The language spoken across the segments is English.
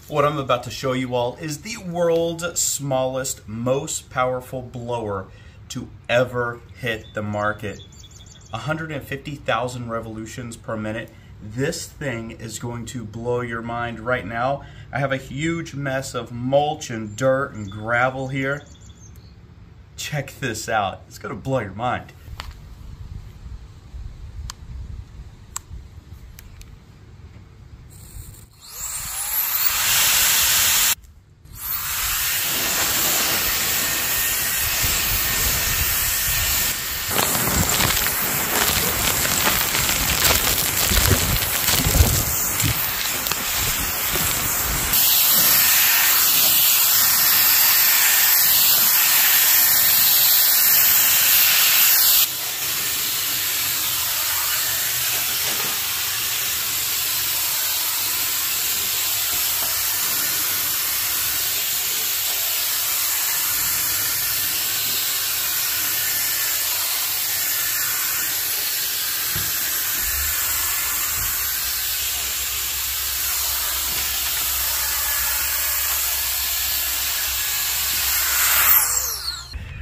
What I'm about to show you all is the world's smallest, most powerful blower to ever hit the market. 150,000 revolutions per minute. This thing is going to blow your mind. Right now, I have a huge mess of mulch and dirt and gravel here. Check this out. It's going to blow your mind.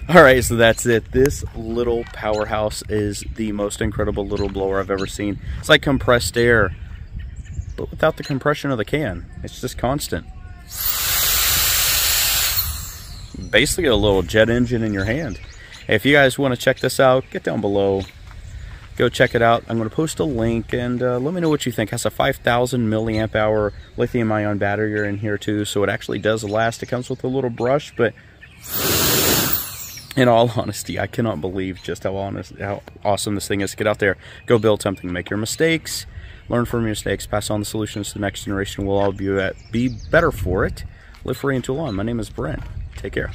Alright, so that's it. This little powerhouse is the most incredible little blower I've ever seen. It's like compressed air, but without the compression of the can. It's just constant. Basically a little jet engine in your hand. Hey, if you guys want to check this out, get down below. Go check it out. I'm going to post a link and let me know what you think. It has a 5,000 milliamp hour lithium ion battery in here too, so it actually does last. It comes with a little brush, but in all honesty, I cannot believe just how awesome this thing is. Get out there, go build something, make your mistakes, learn from your mistakes, pass on the solutions to the next generation. We'll all be better for it. Live free and tool on. My name is Brent. Take care.